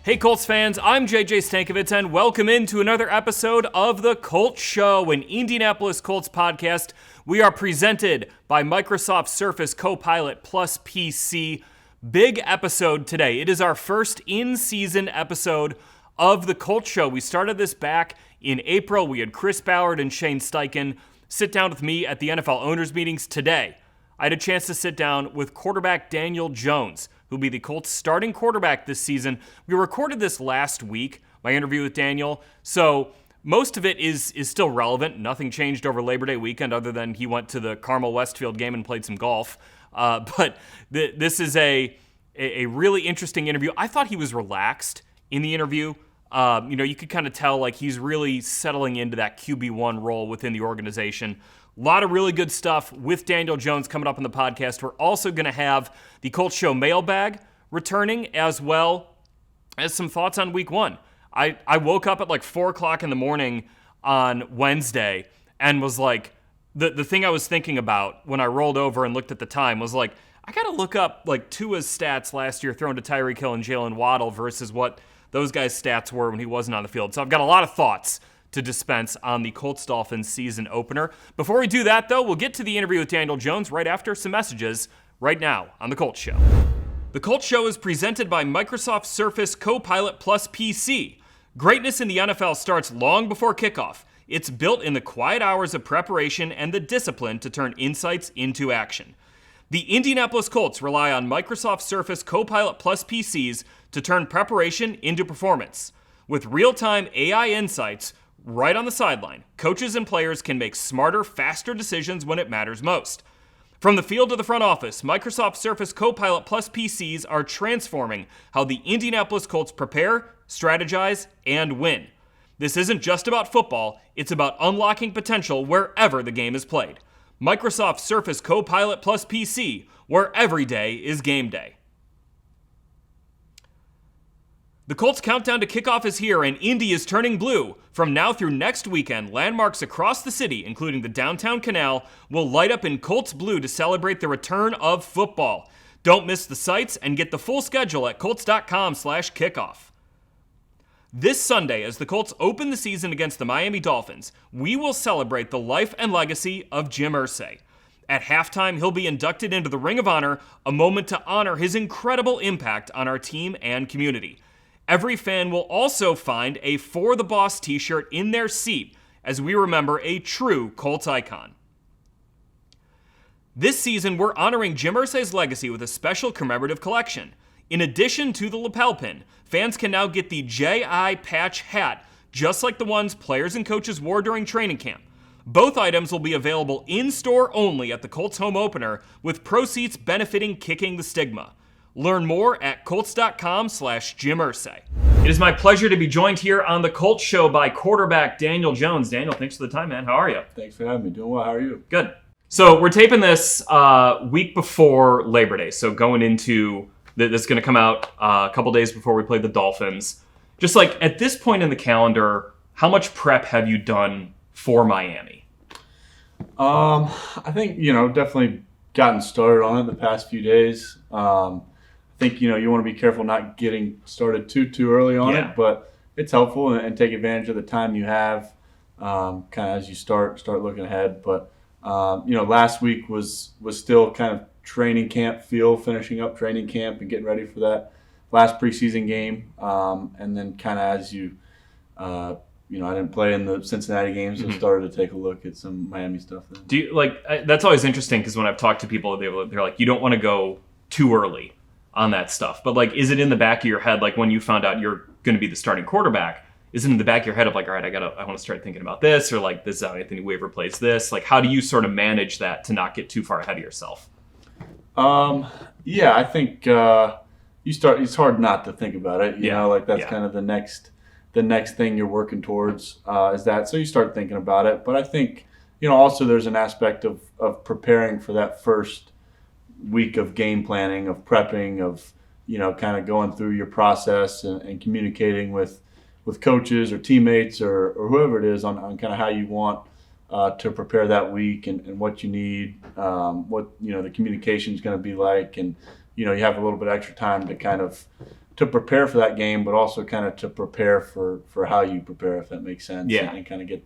Hey Colts fans, I'm JJ Stankevitz and welcome into another episode of the Colts Show, an Indianapolis Colts podcast. We are presented by Microsoft Surface Copilot PC. Big episode today. It is our first in-season episode of the Colts Show. We started this back in April. We had Chris Ballard and Shane Steichen sit down with me at the NFL owners meetings. Today, I had a chance to sit down with quarterback Daniel Jones, who'll be the Colts starting quarterback this season. We recorded this last week, my interview with Daniel, so most of it is still relevant. Nothing changed over Labor Day weekend other than he went to the Carmel Westfield game and played some golf. But this is a really interesting interview. I thought he was relaxed in the interview. You could kind of tell like he's really settling into that QB1 role within the organization. A lot of really good stuff with Daniel Jones coming up on the podcast. We're also going to have the Colts Show Mailbag returning, as well as some thoughts on week one. I woke up at like 4 o'clock in the morning on Wednesday and was like, the thing I was thinking about when I rolled over and looked at the time was like, I got to look up like Tua's stats last year thrown to Tyreek Hill and Jalen Waddle versus what those guys' stats were when he wasn't on the field. So I've got a lot of thoughts to dispense on the Colts Dolphins season opener. Before we do that, though, we'll get to the interview with Daniel Jones right after some messages right now on the Colts Show. The Colts Show is presented by Microsoft Surface Copilot PC. Greatness in the NFL starts long before kickoff. It's built in the quiet hours of preparation and the discipline to turn insights into action. The Indianapolis Colts rely on Microsoft Surface Copilot PCs to turn preparation into performance. With real-time AI insights right on the sideline, coaches and players can make smarter, faster decisions when it matters most. From the field to the front office, Microsoft Surface Copilot PCs are transforming how the Indianapolis Colts prepare, strategize, and win. This isn't just about football, it's about unlocking potential wherever the game is played. Microsoft Surface Copilot PC, where every day is game day. The Colts countdown to kickoff is here, and Indy is turning blue. From now through next weekend, landmarks across the city, including the downtown canal, will light up in Colts blue to celebrate the return of football. Don't miss the sights and get the full schedule at colts.com/kickoff. This Sunday, as the Colts open the season against the Miami Dolphins, we will celebrate the life and legacy of Jim Irsay. At halftime, he'll be inducted into the Ring of Honor, a moment to honor his incredible impact on our team and community. Every fan will also find a For the Boss t-shirt in their seat as we remember a true Colts icon. This season, we're honoring Jim Irsay's legacy with a special commemorative collection. In addition to the lapel pin, fans can now get the J.I. patch hat, just like the ones players and coaches wore during training camp. Both items will be available in-store only at the Colts home opener, with proceeds benefiting Kicking the Stigma. Learn more at colts.com/Jim Irsay. It is my pleasure to be joined here on the Colts Show by quarterback Daniel Jones. Daniel, thanks for the time, man. How are you? Thanks for having me. Doing well. How are you? Good. So we're taping this week before Labor Day. So going into this is going to come out a couple days before we play the Dolphins. Just like at this point in the calendar, how much prep have you done for Miami? I think, definitely gotten started on it the past few days. I think, you want to be careful not getting started too early on it, but it's helpful and take advantage of the time you have kind of as you start looking ahead. But, last week was still kind of training camp feel, finishing up training camp and getting ready for that last preseason game. And then kind of as I didn't play in the Cincinnati game, so started to take a look at some Miami stuff then. Do you that's always interesting because when I've talked to people, they're like, you don't want to go too early on that stuff. But is it in the back of your head, like when you found out you're going to be the starting quarterback, is it in the back of your head of like, all right, I want to start thinking about this, or like this is how Anthony Weaver plays this? Like, how do you sort of manage that to not get too far ahead of yourself? I think it's hard not to think about it. That's kind of the next thing you're working towards is that. So you start thinking about it. But I think, also there's an aspect of preparing for that first week of game planning, of prepping, of, kind of going through your process and communicating with coaches or teammates or whoever it is on kind of how you want to prepare that week and what you need, what the communication is going to be like, and you have a little bit extra time to kind of to prepare for that game, but also kind of to prepare for how you prepare, if that makes sense. Yeah. And kind of get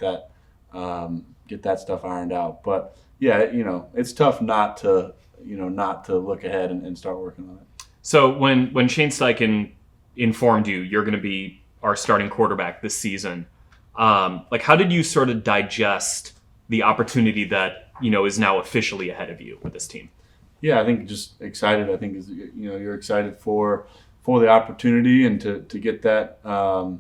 that stuff ironed out. But yeah, it's tough not to look ahead and start working on it. So when Shane Steichen informed you're going to be our starting quarterback this season, how did you sort of digest the opportunity that is now officially ahead of you with this team? Yeah, I think just excited. I think you're excited for the opportunity and to get that to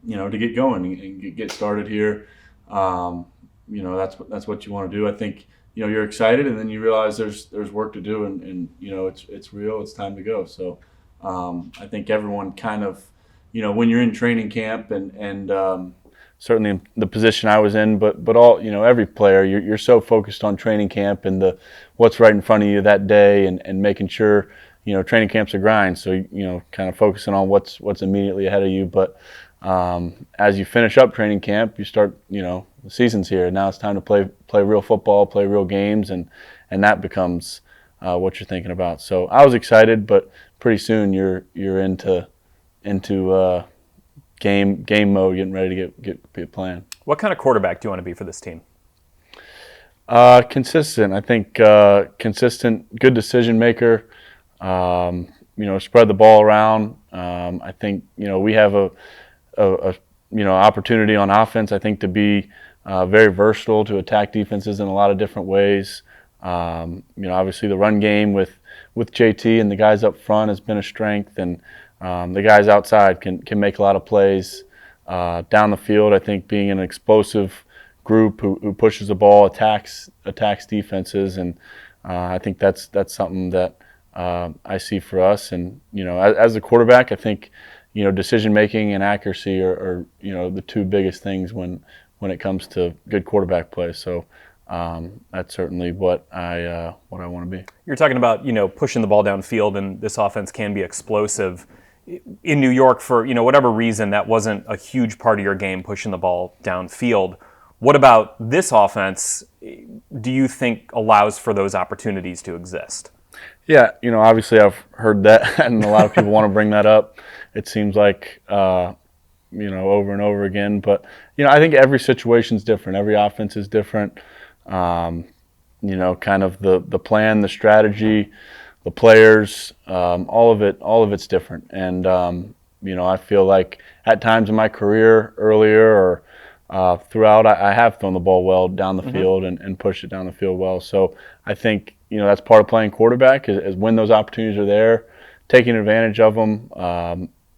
get going and get started here. That's what you want to do. I think you're excited, and then you realize there's work to do, and it's real. It's time to go. So I think everyone kind of when you're in training camp and certainly in the position I was in, but all every player, you're so focused on training camp and what's right in front of you that day, and making sure training camp's a grind. So kind of focusing on what's immediately ahead of you. But as you finish up training camp, you start the season's here. Now it's time to play real football, play real games, and that becomes what you're thinking about. So I was excited, but pretty soon you're into game mode, getting ready to get playing. What kind of quarterback do you want to be for this team? Consistent. I think consistent, good decision maker. Spread the ball around. I think we have a opportunity on offense. I think to be very versatile, to attack defenses in a lot of different ways. Obviously the run game with JT and the guys up front has been a strength, and the guys outside can make a lot of plays down the field. I think being an explosive group who pushes the ball, attacks defenses, and I think that's something that I see for us. And as a quarterback, I think decision making and accuracy are the two biggest things when it comes to good quarterback play. So that's certainly what I want to be. You're talking about pushing the ball downfield, and this offense can be explosive. In New York, for whatever reason, that wasn't a huge part of your game, pushing the ball downfield. What about this offense do you think allows for those opportunities to exist? Yeah, obviously I've heard that, and a lot of people want to bring that up. It seems like over and over again. But I think every situation is different. Every offense is different. Kind of the plan, the strategy, the players, all of it's different. And I feel like at times in my career, earlier or throughout, I have thrown the ball well down the field and pushed it down the field well. So I think that's part of playing quarterback is when those opportunities are there, taking advantage of them.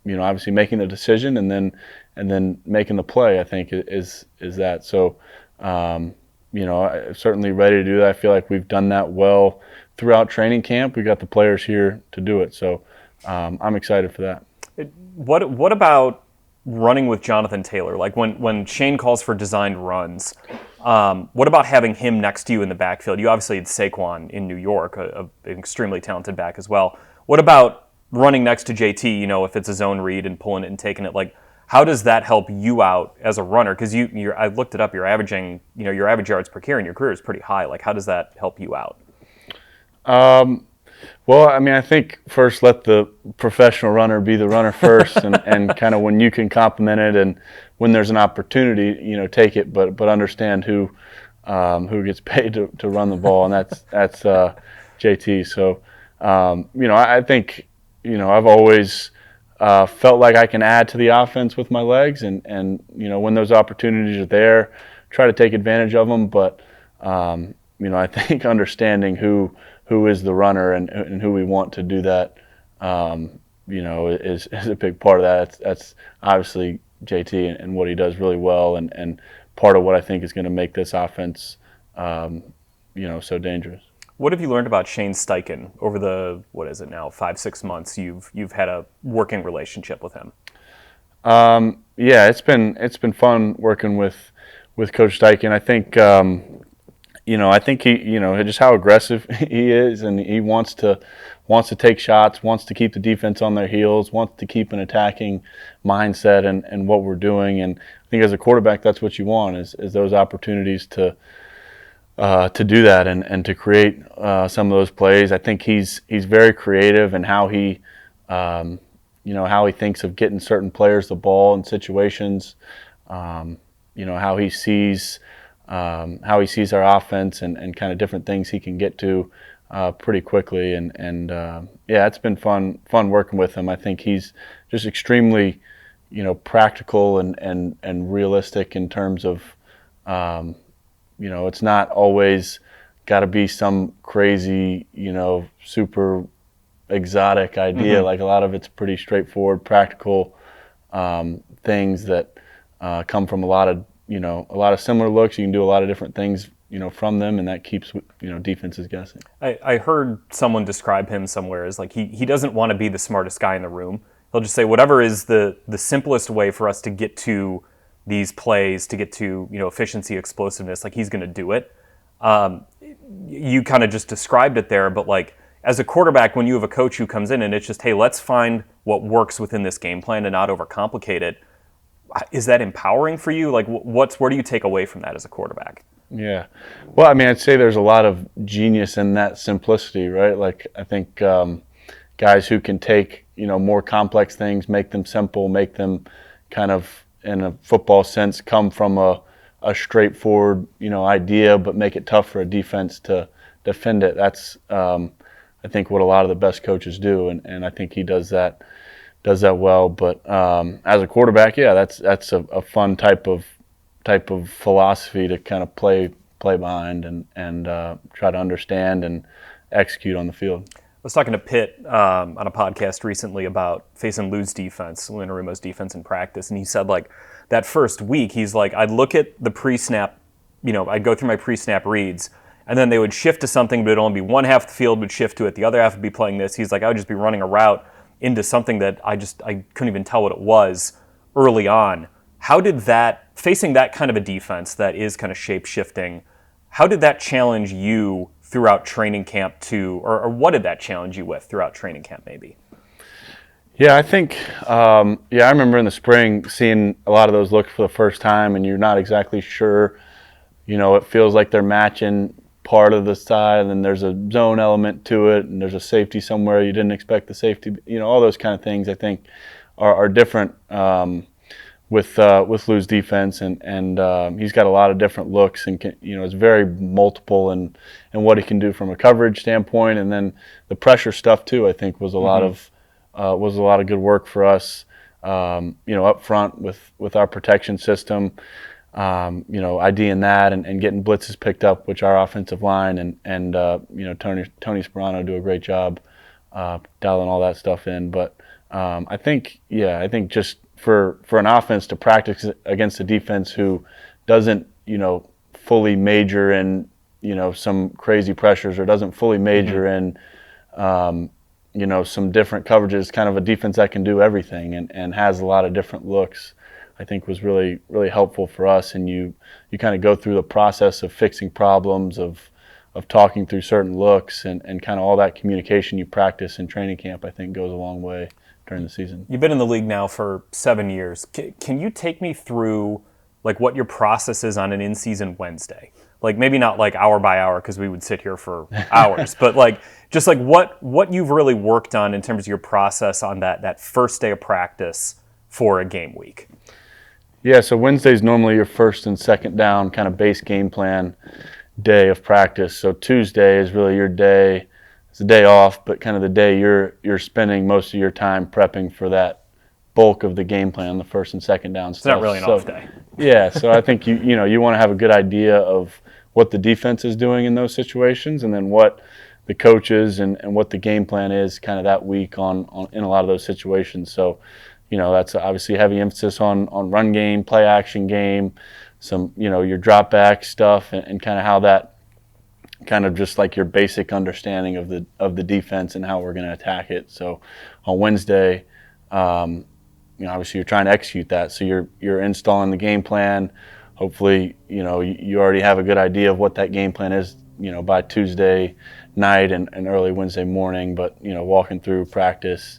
Obviously making the decision and then making the play, I think is that. So I'm certainly ready to do that. I feel like we've done that well throughout training camp. We got the players here to do it. So I'm excited for that. What about running with Jonathan Taylor? Like when Shane calls for designed runs, what about having him next to you in the backfield? You obviously had Saquon in New York, an extremely talented back as well. What about running next to JT, if it's a zone read and pulling it and taking it? Like, how does that help you out as a runner? Because I looked it up, you're averaging, your average yards per carry in your career is pretty high. Like, how does that help you out? Well, I think first let the professional runner be the runner first, and kind of when you can complement it, and when there's an opportunity, take it, but understand who gets paid to run the ball, and that's JT. So, I think, I've always felt like I can add to the offense with my legs, and when those opportunities are there, try to take advantage of them. But I think understanding who is the runner and who we want to do that, is a big part of that. That's obviously JT and what he does really well, and part of what I think is going to make this offense, so dangerous. What have you learned about Shane Steichen over the, 5-6 months you've had a working relationship with him? Yeah, it's been fun working with Coach Steichen. I think I think he just how aggressive he is, and he wants to take shots, wants to keep the defense on their heels, wants to keep an attacking mindset and what we're doing. And I think as a quarterback, that's what you want is those opportunities to do that and to create some of those plays. I think he's very creative in how he how he thinks of getting certain players the ball in situations, how he sees our offense and kind of different things he can get to pretty quickly. And it's been fun working with him. I think he's just extremely, practical and realistic in terms of, it's not always got to be some crazy, super exotic idea. Like a lot of it's pretty straightforward, practical things that come from a lot of similar looks. You can do a lot of different things, from them, and that keeps, defenses guessing. I heard someone describe him somewhere as like he doesn't want to be the smartest guy in the room. He'll just say whatever is the simplest way for us to get to these plays, to get to efficiency, explosiveness, like he's going to do it. You kind of just described it there, but like as a quarterback, when you have a coach who comes in and it's just, hey, let's find what works within this game plan and not overcomplicate it, is that empowering for you? Like where do you take away from that as a quarterback? Yeah. Well, I mean, I'd say there's a lot of genius in that simplicity, right? Like I think guys who can take, more complex things, make them simple, make them kind of, in a football sense, come from a straightforward, idea, but make it tough for a defense to defend it. That's, I think, what a lot of the best coaches do, and I think he does that well. But as a quarterback, that's a fun type of philosophy to kind of play behind and try to understand and execute on the field. I was talking to Pitt on a podcast recently about facing Lou's defense, Lou Anarumo's defense in practice, and he said like that first week, he's like, I'd look at the pre-snap, I'd go through my pre-snap reads, and then they would shift to something, but it'd only be one half of the field would shift to it, the other half would be playing this. He's like, I would just be running a route into something that I couldn't even tell what it was early on. How did that, facing that kind of a defense that is kind of shape-shifting, how did that challenge you throughout training camp too, or what did that challenge you with throughout training camp maybe? Yeah, I think, I remember in the spring seeing a lot of those looks for the first time, and you're not exactly sure, it feels like they're matching part of the side, and then there's a zone element to it, and there's a safety somewhere you didn't expect the safety, all those kind of things I think are different with Lou's defense, and he's got a lot of different looks, and it's very multiple in what he can do from a coverage standpoint, and then the pressure stuff too. I think was a lot of good work for us, up front with our protection system, IDing that and getting blitzes picked up, which our offensive line and Tony Sperano do a great job dialing all that stuff in. But I think just for an offense to practice against a defense who doesn't, fully major in, some crazy pressures, or doesn't fully major in, some different coverages, kind of a defense that can do everything and has a lot of different looks, I think was really, really helpful for us. And you kind of go through the process of fixing problems, of talking through certain looks, and kind of all that communication you practice in training camp, I think goes a long way during the season. You've been in the league now for 7 years. Can you take me through like what your process is on an in-season Wednesday? Like maybe not like hour by hour, because we would sit here for hours, but like just like what you've really worked on in terms of your process on that first day of practice for a game week. Yeah, so Wednesday's normally your first and second down kind of base game plan day of practice. So Tuesday is really your day. It's a day off, but kind of the day you're spending most of your time prepping for that bulk of the game plan, the first and second down stuff. It's not really an off day. Yeah, so I think you want to have a good idea of what the defense is doing in those situations, and then what the coaches and what the game plan is kind of that week on in a lot of those situations. So, that's obviously heavy emphasis on run game, play action game, some, your drop back stuff, and kind of how that kind of just like your basic understanding of the defense and how we're going to attack it. So on Wednesday, obviously you're trying to execute that. So you're installing the game plan. Hopefully, you already have a good idea of what that game plan is, by Tuesday night and early Wednesday morning. But, walking through practice,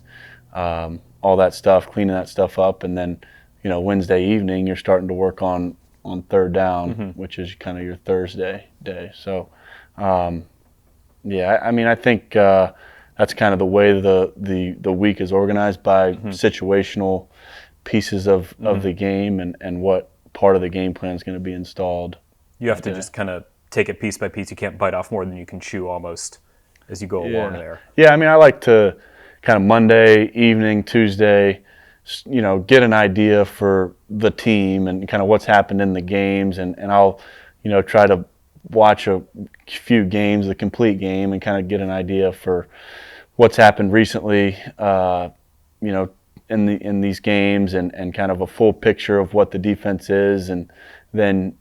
all that stuff, cleaning that stuff up. And then, Wednesday evening, you're starting to work on third down, which is kind of your Thursday day. So, I think that's kind of the way the week is organized by situational pieces of the game and what part of the game plan is going to be installed. You have to just kind of take it piece by piece. You can't bite off more than you can chew almost as you go along there. Yeah, I mean, I like to kind of Monday evening, Tuesday, get an idea for the team and kind of what's happened in the games, and I'll, try to watch a few games, the complete game, and kind of get an idea for what's happened recently, in these games, and kind of a full picture of what the defense is, and then,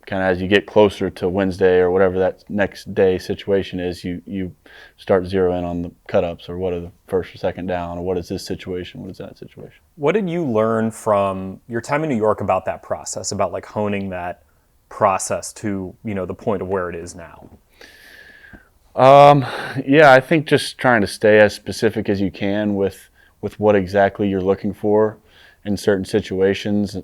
kind of as you get closer to Wednesday or whatever that next day situation is, you start zeroing on the cut-ups, or what are the first or second down, or what is this situation, what is that situation. What did you learn from your time in New York about that process, about like honing that process to, the point of where it is now? I think just trying to stay as specific as you can with what exactly you're looking for in certain situations.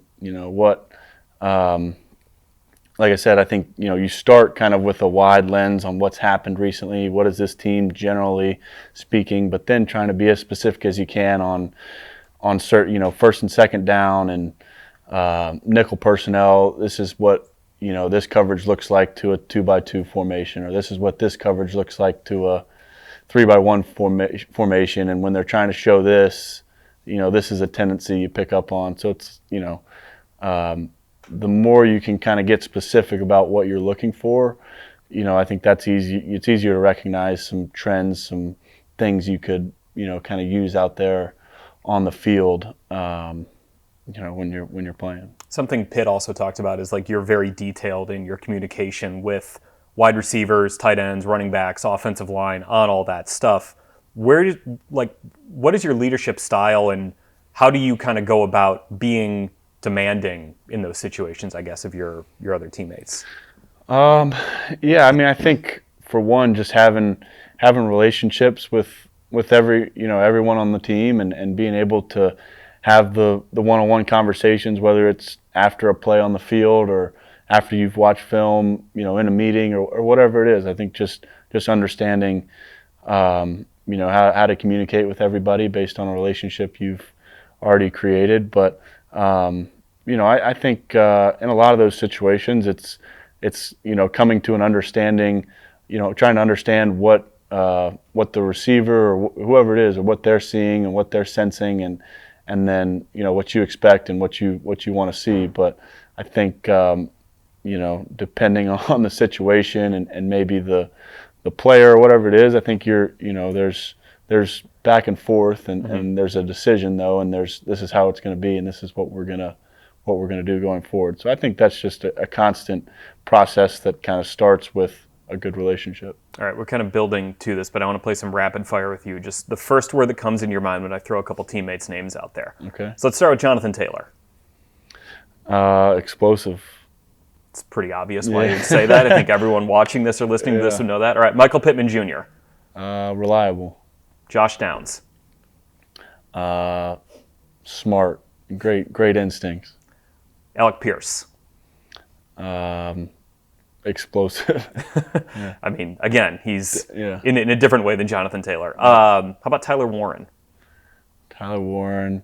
Like I said, I think, you start kind of with a wide lens on what's happened recently. What is this team generally speaking? But then trying to be as specific as you can on certain, first and second down and nickel personnel. This is what, this coverage looks like to a 2-by-2 formation, or this is what this coverage looks like to a 3-by-1 formation. And when they're trying to show this, this is a tendency you pick up on. So it's, the more you can kind of get specific about what you're looking for, I think that's easy. It's easier to recognize some trends, some things you could, kind of use out there on the field, when you're playing. Something Pitt also talked about is like you're very detailed in your communication with wide receivers, tight ends, running backs, offensive line, on all that stuff. What is your leadership style, and how do you kind of go about being demanding in those situations, I guess, of your other teammates? I mean, I think for one, just having relationships with everyone on the team, and being able to have the one-on-one conversations, whether it's after a play on the field or after you've watched film, in a meeting or whatever it is. I think just understanding, how to communicate with everybody based on a relationship you've already created. But I think in a lot of those situations, it's coming to an understanding, trying to understand what the receiver or whoever it is, or what they're seeing and what they're sensing, and then what you expect and what you want to see. But I think depending on the situation and maybe the player or whatever it is, I think there's back and forth, and there's a decision though, and this is how it's going to be, and this is what we're gonna do going forward. So I think that's just a constant process that kind of starts with a good relationship. All right, we're kind of building to this, but I want to play some rapid fire with you. Just the first word that comes in your mind when I throw a couple teammates' names out there. Okay. So let's start with Jonathan Taylor. Explosive. It's pretty obvious why you'd say that. I think everyone watching this or listening to this would know that. All right, Michael Pittman Jr. Reliable. Josh Downs. Smart. Great instincts. Alec Pierce. Explosive. Yeah. I mean, again, he's in a different way than Jonathan Taylor. How about Tyler Warren? Tyler Warren.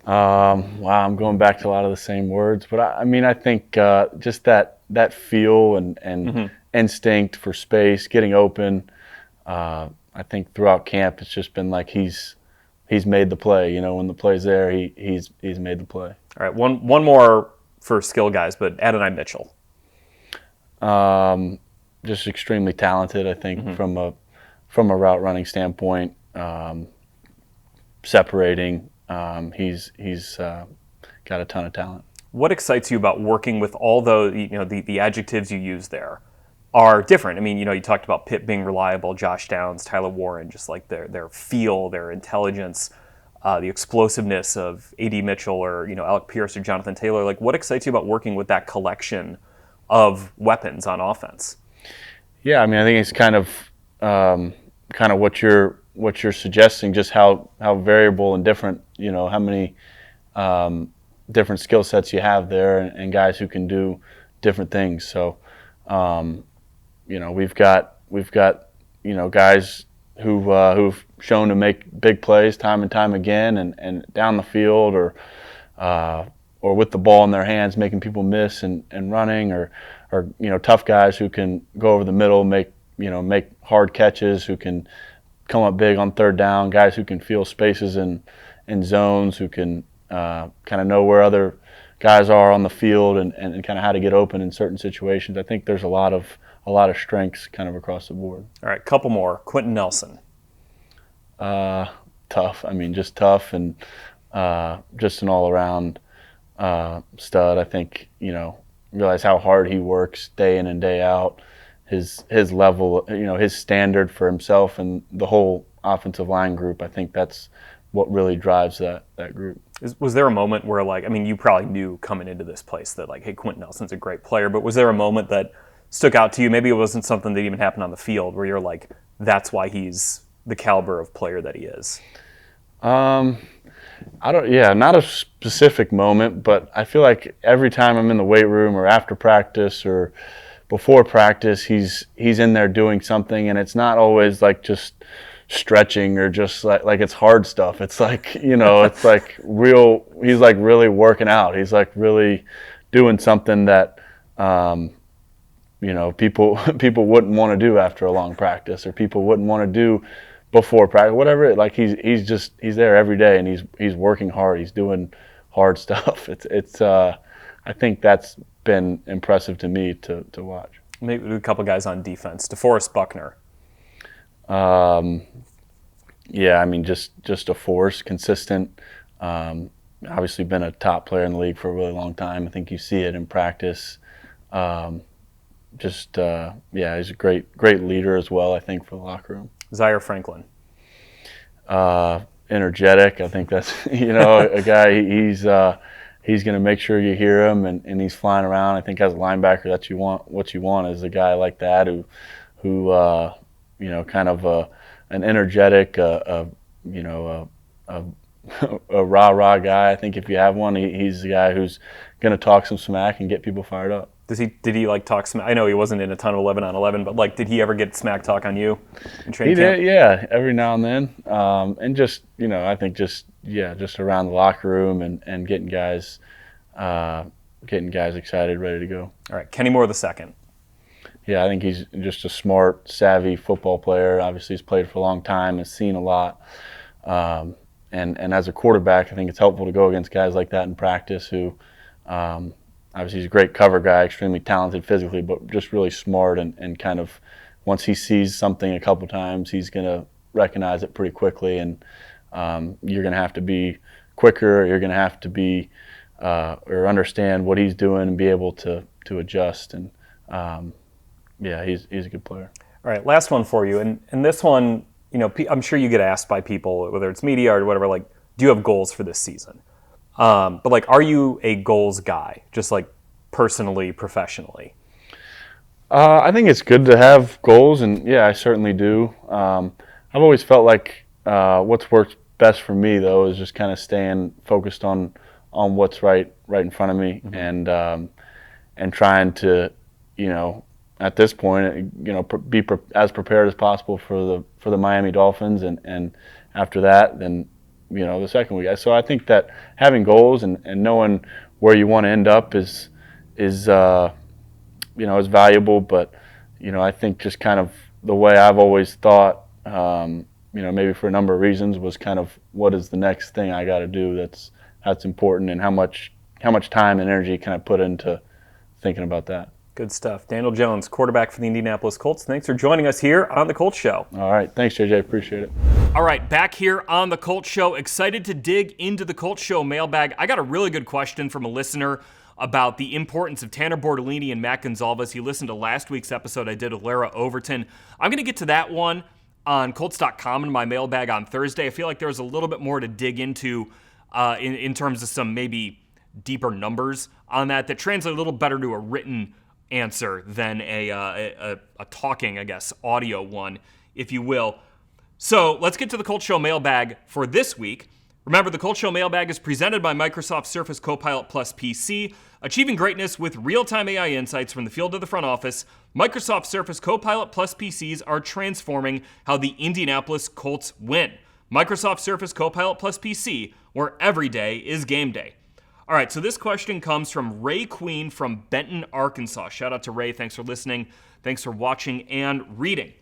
Wow, I'm going back to a lot of the same words, but I think just that feel and instinct for space, getting open. I think throughout camp, it's just been like he's made the play. When the play's there, he's made the play. All right, one more for skill guys, but Adonai Mitchell. Just extremely talented, I think, from a route running standpoint. Separating, he's got a ton of talent. What excites you about working with all the adjectives you use there are different? I mean, you talked about Pitt being reliable, Josh Downs, Tyler Warren, just like their feel, their intelligence, the explosiveness of A.D. Mitchell or Alec Pierce or Jonathan Taylor. Like, what excites you about working with that collection of weapons on offense? Yeah, I mean, I think it's kind of what you're suggesting, just how variable and different, how many different skill sets you have there, and guys who can do different things. So, we've got guys who've shown to make big plays time and time again, and down the field or with the ball in their hands, making people miss and running, or tough guys who can go over the middle, make hard catches, who can come up big on third down, guys who can feel spaces in zones, who can kind of know where other guys are on the field and kind of how to get open in certain situations. I think there's a lot of strengths kind of across the board. All right, couple more. Quentin Nelson. Tough. I mean, just tough and just an all-around stud. I think, realize how hard he works day in and day out. His level, his standard for himself and the whole offensive line group. I think that's what really drives that group. Was there a moment where, you probably knew coming into this place that, hey, Quentin Nelson's a great player, but was there a moment that stuck out to you? Maybe it wasn't something that even happened on the field where you're like, that's why he's the caliber of player that he is. Not a specific moment, but I feel like every time I'm in the weight room or after practice or before practice, he's in there doing something, and it's not always like just stretching or just like it's hard stuff. It's like, it's like real, he's like really working out. He's like really doing something that, people wouldn't want to do after a long practice, or people wouldn't want to do before practice, whatever. Like he's there every day, and he's working hard. He's doing hard stuff. It's I think that's been impressive to me to watch. Maybe a couple guys on defense. DeForest Buckner. Just a force, consistent. Obviously been a top player in the league for a really long time. I think you see it in practice. He's a great leader as well, I think, for the locker room. Zaire Franklin. Energetic. I think that's, a guy, he's going to make sure you hear him, and he's flying around. I think as a linebacker, that's what you want is a guy like that who kind of an energetic, a rah-rah guy. I think if you have one, he's the guy who's going to talk some smack and get people fired up. Did he talk smack? I know he wasn't in a ton of 11-on-11, but did he ever get smack talk on you in training camp? He did, yeah, every now and then. And just, I think just around the locker room and getting guys excited, ready to go. All right, Kenny Moore II. Yeah, I think he's just a smart, savvy football player. Obviously, he's played for a long time, has seen a lot. And as a quarterback, I think it's helpful to go against guys like that in practice who obviously he's a great cover guy, extremely talented physically, but just really smart and kind of once he sees something a couple times, he's going to recognize it pretty quickly. And you're going to have to be quicker. You're going to have to be or understand what he's doing and be able to adjust. And he's a good player. All right, last one for you. And this one, I'm sure you get asked by people, whether it's media or whatever, do you have goals for this season? But are you a goals guy, just personally, professionally? I think it's good to have goals, and yeah, I certainly do. I've always felt like what's worked best for me, though, is just kind of staying focused on what's right in front of me, mm-hmm. and trying to, at this point, be as prepared as possible for the Miami Dolphins, and after that, then the second week. So I think that having goals and knowing where you want to end up is valuable. But I think just kind of the way I've always thought, maybe for a number of reasons, was kind of what is the next thing I got to do that's important, and how much time and energy can I put into thinking about that. Good stuff. Daniel Jones, quarterback for the Indianapolis Colts. Thanks for joining us here on The Colts Show. All right. Thanks, JJ. Appreciate it. All right. Back here on The Colts Show. Excited to dig into the Colts Show mailbag. I got a really good question from a listener about the importance of Tanner Bortolini and Matt Gonzalez. He listened to last week's episode I did with Lara Overton. I'm going to get to that one on Colts.com in my mailbag on Thursday. I feel like there's a little bit more to dig into in terms of some maybe deeper numbers on that translate a little better to a written answer than a talking, I guess, audio one, if you will. So let's get to the Colts Show mailbag for this week. Remember, the Colts Show Mailbag is presented by Microsoft Surface Copilot Plus PC. Achieving greatness with real-time AI insights from the field to the front office, Microsoft Surface Copilot Plus PCs are transforming how the Indianapolis Colts win. Microsoft Surface Copilot Plus PC, where every day is game day. All right, so this question comes from Ray Queen from Benton, Arkansas. Shout out to Ray. Thanks for listening. Thanks for watching and reading.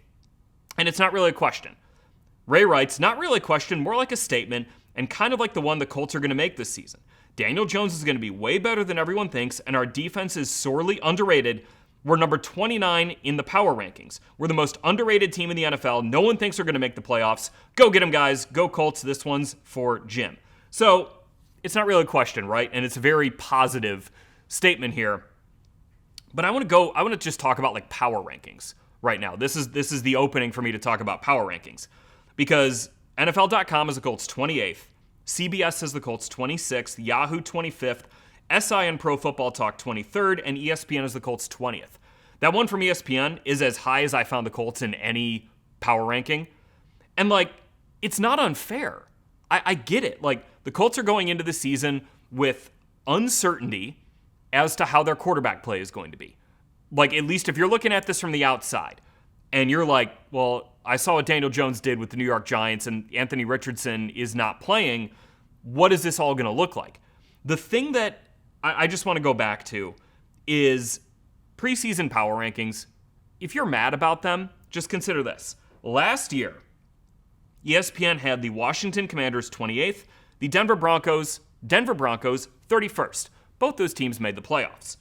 And it's not really a question. Ray writes, not really a question, more like a statement, and kind of like the one the Colts are going to make this season. Daniel Jones is going to be way better than everyone thinks, and our defense is sorely underrated. We're number 29 in the power rankings. We're the most underrated team in the NFL. No one thinks we're going to make the playoffs. Go get them, guys. Go Colts. This one's for Jim. So it's not really a question, right? And it's a very positive statement here. But I want to just talk about like power rankings right now. This is the opening for me to talk about power rankings, because NFL.com has the Colts 28th, CBS has the Colts 26th, Yahoo 25th, SI and Pro Football Talk 23rd, and ESPN has the Colts 20th. That one from ESPN is as high as I found the Colts in any power ranking. And like, it's not unfair. I get it. Like, the Colts are going into the season with uncertainty as to how their quarterback play is going to be. Like, at least if you're looking at this from the outside and you're like, well, I saw what Daniel Jones did with the New York Giants and Anthony Richardson is not playing. What is this all going to look like? The thing that I just want to go back to is preseason power rankings. If you're mad about them, just consider this. Last year, ESPN had the Washington Commanders 28th, the Denver Broncos 31st. Both those teams made the playoffs.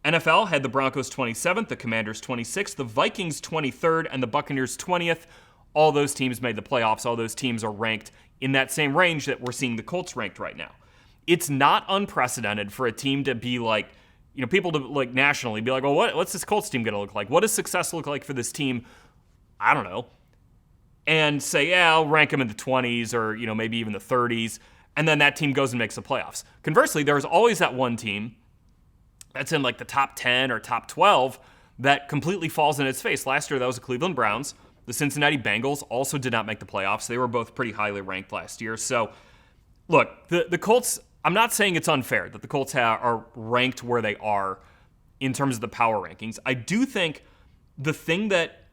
NFL had the Broncos 27th, the Commanders 26th, the Vikings 23rd, and the Buccaneers 20th. All those teams made the playoffs. All those teams are ranked in that same range that we're seeing the Colts ranked right now. It's not unprecedented for a team to be like, people to like nationally be like, well, what's this Colts team going to look like? What does success look like for this team? I don't know. And say, yeah, I'll rank them in the 20s or, maybe even the 30s. And then that team goes and makes the playoffs. Conversely, there's always that one team that's in like the top 10 or top 12 that completely falls in its face. Last year, that was the Cleveland Browns. The Cincinnati Bengals also did not make the playoffs. They were both pretty highly ranked last year. So, look, the Colts, I'm not saying it's unfair that the Colts are ranked where they are in terms of the power rankings. I do think the thing that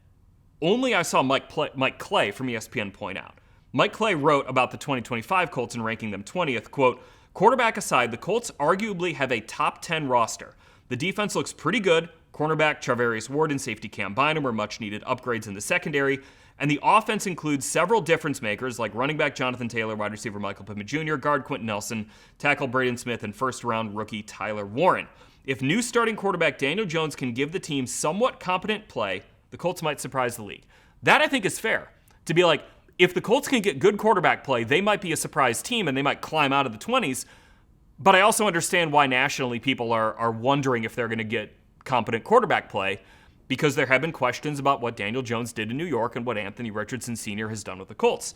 only I saw Mike Clay from ESPN point out. Mike Clay wrote about the 2025 Colts and ranking them 20th, quote, quarterback aside, the Colts arguably have a top 10 roster. The defense looks pretty good. Cornerback Charvarius Ward and safety Cam Bynum were much-needed upgrades in the secondary. And the offense includes several difference makers like running back Jonathan Taylor, wide receiver Michael Pittman Jr., guard Quentin Nelson, tackle Braden Smith, and first-round rookie Tyler Warren. If new starting quarterback Daniel Jones can give the team somewhat competent play, the Colts might surprise the league. That, I think, is fair. To be like, if the Colts can get good quarterback play, they might be a surprise team and they might climb out of the 20s. But I also understand why nationally people are wondering if they're going to get competent quarterback play, because there have been questions about what Daniel Jones did in New York and what Anthony Richardson Sr. has done with the Colts.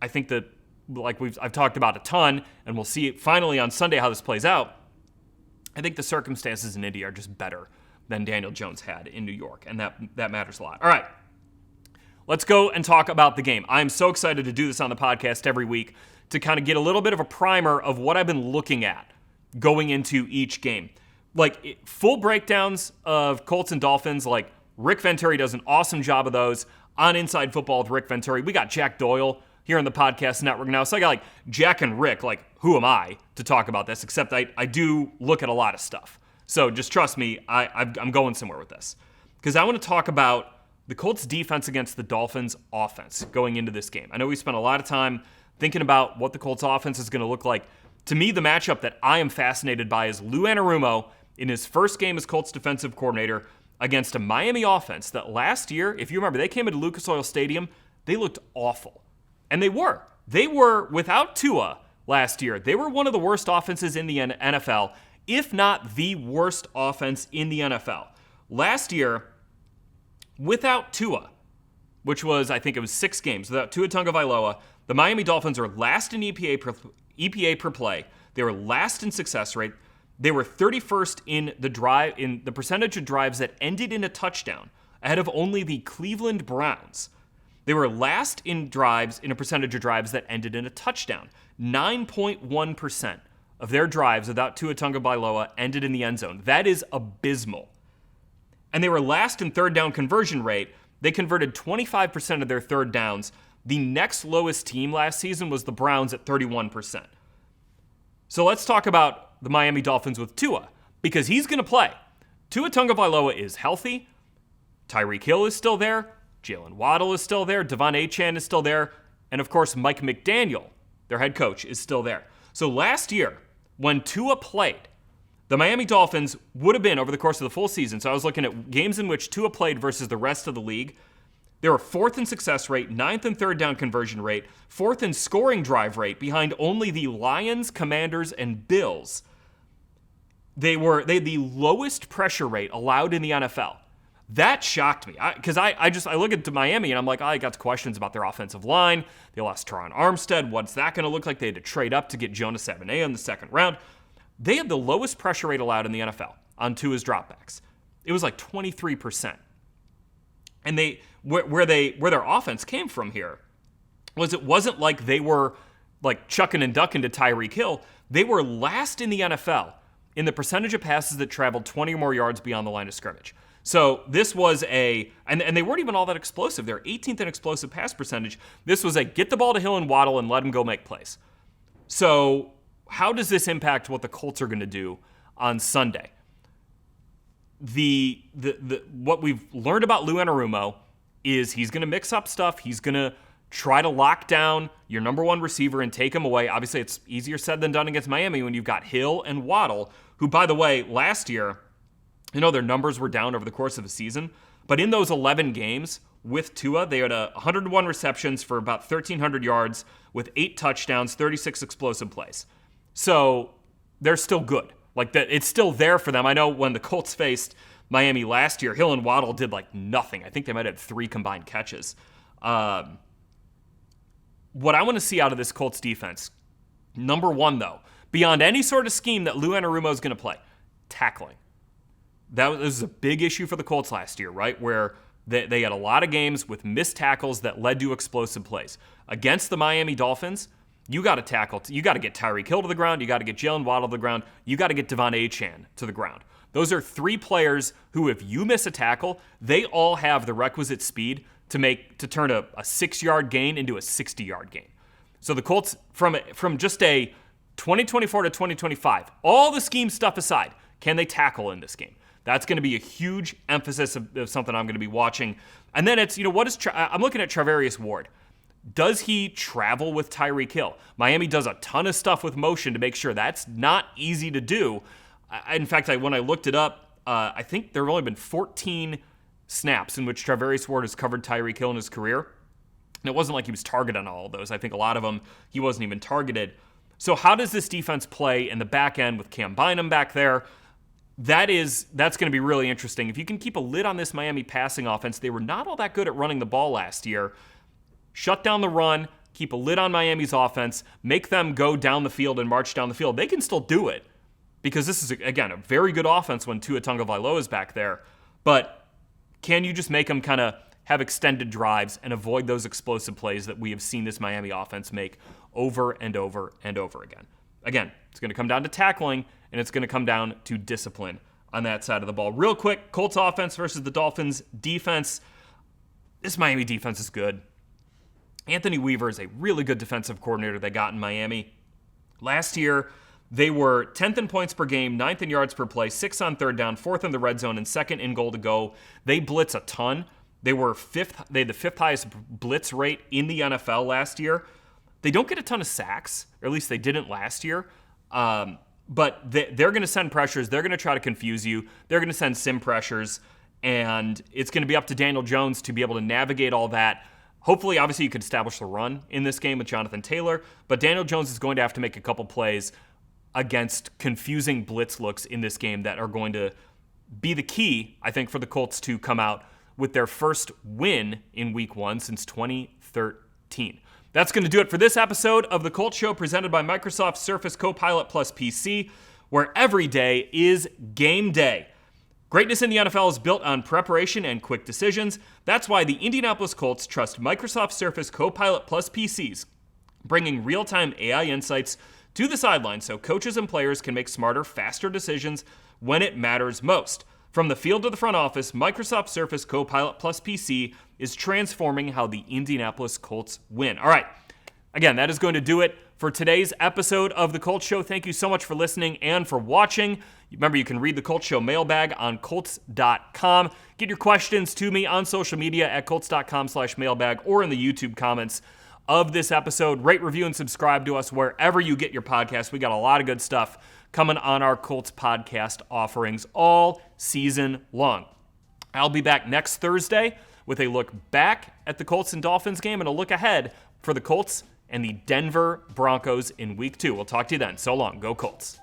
I think that, like I've talked about a ton, and we'll see finally on Sunday how this plays out, I think the circumstances in Indy are just better than Daniel Jones had in New York, and that matters a lot. All right, let's go and talk about the game. I'm so excited to do this on the podcast every week to kind of get a little bit of a primer of what I've been looking at going into each game. Like, full breakdowns of Colts and Dolphins, like Rick Venturi does an awesome job of those on Inside Football with Rick Venturi. We got Jack Doyle here on the podcast network now. So I got like Jack and Rick, like, who am I to talk about this? Except I do look at a lot of stuff. So just trust me, I'm going somewhere with this. Because I want to talk about the Colts defense against the Dolphins offense going into this game. I know we spent a lot of time thinking about what the Colts offense is going to look like. To me, the matchup that I am fascinated by is Lou Anarumo in his first game as Colts defensive coordinator against a Miami offense that last year, if you remember, they came into Lucas Oil Stadium, they looked awful. And they were. They were, without Tua last year, they were one of the worst offenses in the NFL, if not the worst offense in the NFL. Last year, without Tua, which was, I think it was 6 games, without Tua Tagovailoa, the Miami Dolphins are last in EPA per play. They were last in success rate. They were 31st in the percentage of drives that ended in a touchdown, ahead of only the Cleveland Browns. They were last in drives, in a percentage of drives that ended in a touchdown. 9.1% of their drives without Tua Tagovailoa ended in the end zone. That is abysmal. And they were last in third down conversion rate. They converted 25% of their third downs. The next lowest team last season was the Browns at 31%. So let's talk about the Miami Dolphins with Tua, because he's going to play. Tua Tagovailoa is healthy. Tyreek Hill is still there. Jalen Waddle is still there. Devon Achane is still there. And of course, Mike McDaniel, their head coach, is still there. So last year, when Tua played, the Miami Dolphins would have been, over the course of the full season, so I was looking at games in which Tua played versus the rest of the league, they were 4th in success rate, 9th in third down conversion rate, 4th in scoring drive rate, behind only the Lions, Commanders, and Bills. They had the lowest pressure rate allowed in the NFL. That shocked me, because I look at Miami and I'm like, I got questions about their offensive line. They lost Teron Armstead. What's that going to look like? They had to trade up to get Jonas Savaiinaea in the second round. They had the lowest pressure rate allowed in the NFL on Tua's dropbacks. It was like 23%. And where their offense came from here was it wasn't like they were like chucking and ducking to Tyreek Hill. They were last in the NFL in the percentage of passes that traveled 20 or more yards beyond the line of scrimmage. So this was and they weren't even all that explosive. They're 18th in explosive pass percentage. This was a get the ball to Hill and Waddle and let him go make plays. So how does this impact what the Colts are going to do on Sunday? What we've learned about Lou Anarumo is he's going to mix up stuff. He's going to try to lock down your number one receiver and take him away. Obviously, it's easier said than done against Miami when you've got Hill and Waddle, who, by the way, last year, their numbers were down over the course of the season. But in those 11 games with Tua, they had 101 receptions for about 1,300 yards with 8 touchdowns, 36 explosive plays. So they're still good. Like that, it's still there for them. I know when the Colts faced Miami last year, Hill and Waddle did like nothing. I think they might have 3 combined catches. What I want to see out of this Colts defense, number one though, beyond any sort of scheme that Lou Anarumo is going to play, tackling. That was a big issue for the Colts last year, right? Where they had a lot of games with missed tackles that led to explosive plays. Against the Miami Dolphins, you got to tackle. You got to get Tyreek Hill to the ground. You got to get Jalen Waddle to the ground. You got to get Devon Achane to the ground. Those are 3 players who, if you miss a tackle, they all have the requisite speed to turn a 6-yard gain into a 60-yard gain. So the Colts, from just a 2024 to 2025, all the scheme stuff aside, can they tackle in this game? That's going to be a huge emphasis of something I'm going to be watching. And then it's, I'm looking at Charvarius Ward. Does he travel with Tyreek Hill? Miami does a ton of stuff with motion to make sure that's not easy to do. In fact, when I looked it up, I think there have only been 14 snaps in which Charvarius Ward has covered Tyreek Hill in his career. And it wasn't like he was targeted on all of those. I think a lot of them, he wasn't even targeted. So how does this defense play in the back end with Cam Bynum back there? That's going to be really interesting. If you can keep a lid on this Miami passing offense, they were not all that good at running the ball last year. Shut down the run, keep a lid on Miami's offense, make them go down the field and march down the field. They can still do it because this is, again, a very good offense when Tua Tagovailoa is back there. But can you just make them kind of have extended drives and avoid those explosive plays that we have seen this Miami offense make over and over and over again? Again, it's going to come down to tackling, and it's going to come down to discipline on that side of the ball. Real quick, Colts offense versus the Dolphins defense. This Miami defense is good. Anthony Weaver is a really good defensive coordinator they got in Miami. Last year, they were 10th in points per game, 9th in yards per play, 6th on third down, 4th in the red zone, and 2nd in goal to go. They blitz a ton. They had the 5th highest blitz rate in the NFL last year. They don't get a ton of sacks, or at least they didn't last year. But they're going to send pressures. They're going to try to confuse you. They're going to send sim pressures. And it's going to be up to Daniel Jones to be able to navigate all that. Hopefully, obviously, you could establish the run in this game with Jonathan Taylor. But Daniel Jones is going to have to make a couple plays against confusing blitz looks in this game that are going to be the key, I think, for the Colts to come out with their first win in Week 1 since 2013. That's going to do it for this episode of the Colts Show presented by Microsoft Surface Copilot PC, where every day is game day. Greatness in the NFL is built on preparation and quick decisions. That's why the Indianapolis Colts trust Microsoft Surface Copilot Plus PCs, bringing real-time AI insights to the sideline so coaches and players can make smarter, faster decisions when it matters most. From the field to the front office, Microsoft Surface Copilot Plus PC is transforming how the Indianapolis Colts win. All right. Again, that is going to do it for today's episode of The Colts Show. Thank you so much for listening and for watching. Remember, you can read the Colts Show Mailbag on Colts.com. Get your questions to me on social media at Colts.com/mailbag or in the YouTube comments of this episode. Rate, review, and subscribe to us wherever you get your podcasts. We got a lot of good stuff coming on our Colts podcast offerings all season long. I'll be back next Thursday with a look back at the Colts and Dolphins game and a look ahead for the Colts and the Denver Broncos in Week 2. We'll talk to you then. So long. Go Colts.